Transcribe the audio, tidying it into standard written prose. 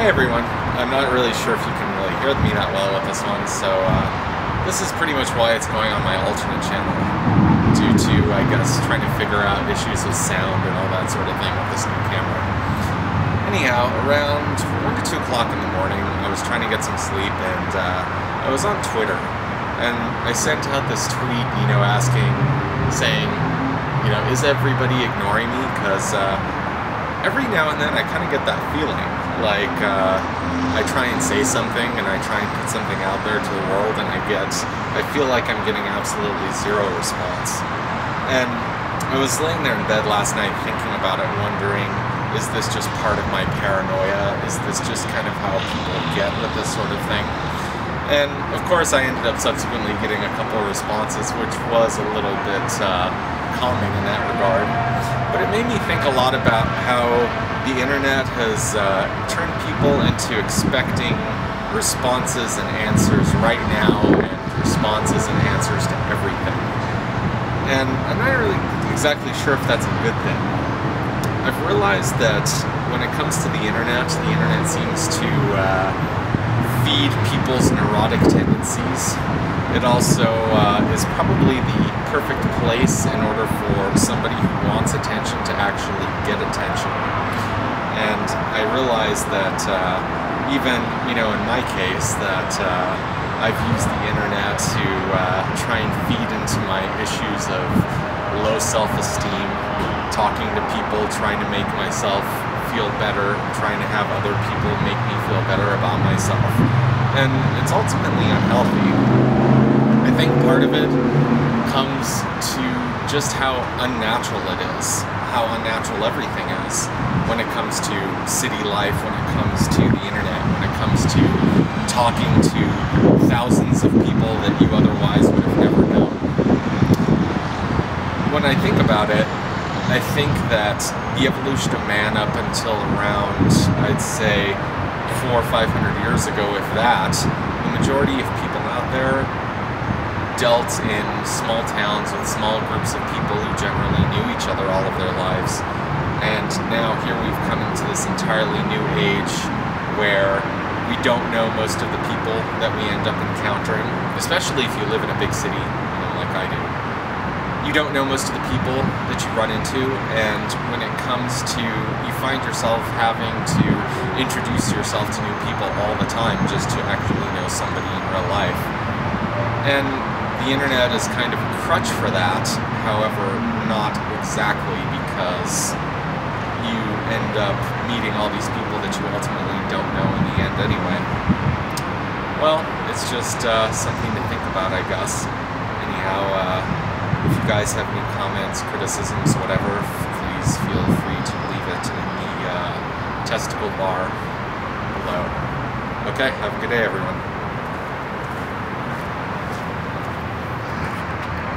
Hi everyone. I'm not really sure if you can really hear me that well with this one, so this is pretty much why it's going on my alternate channel, due to, I guess, trying to figure out issues with sound and all that sort of thing with this new camera. Anyhow, around 1 to 2 o'clock in the morning, I was trying to get some sleep, and I was on Twitter, and I sent out this tweet, saying, is everybody ignoring me? Because every now and then I kind of get that feeling, like I try and say something and I try and put something out there to the world, and I feel like I'm getting absolutely zero response. And I was laying there in bed last night thinking about it, wondering, is this just part of my paranoia? Is this just kind of how people get with this sort of thing? And of course I ended up subsequently getting a couple of responses, which was a little bit calming in that regard. But it made me think a lot about how the internet has turned people into expecting responses and answers right now, and responses and answers to everything. And I'm not really exactly sure if that's a good thing. I've realized that when it comes to the internet seems to feed people's neurotic tendencies. It also is probably the perfect place in order for somebody who wants attention to actually get attention. And I realized that even, in my case, that I've used the internet to try and feed into my issues of low self-esteem, talking to people, trying to make myself feel better, trying to have other people make me feel better about myself. And it's ultimately unhealthy. I think part of it comes to just how unnatural it is, how unnatural everything is when it comes to city life, when it comes to the internet, when it comes to talking to thousands of people that you otherwise would have never known. When I think about it, I think that the evolution of man up until around, I'd say, 400 or 500 years ago, if that, the majority of people out there dealt in small towns with small groups of people who generally knew each other all of their lives. And now here we've come into this entirely new age where we don't know most of the people that we end up encountering, especially if you live in a big city, like I do. You don't know most of the people that you run into, and when it comes to, you find yourself having to introduce yourself to new people all the time just to actually know somebody in real life. And the internet is kind of a crutch for that, however, not exactly, because you end up meeting all these people that you ultimately don't know in the end anyway. Well, it's just something to think about, I guess. Anyhow, if you guys have any comments, criticisms, whatever, please feel free to leave it in the testicle bar below. Okay, have a good day, everyone.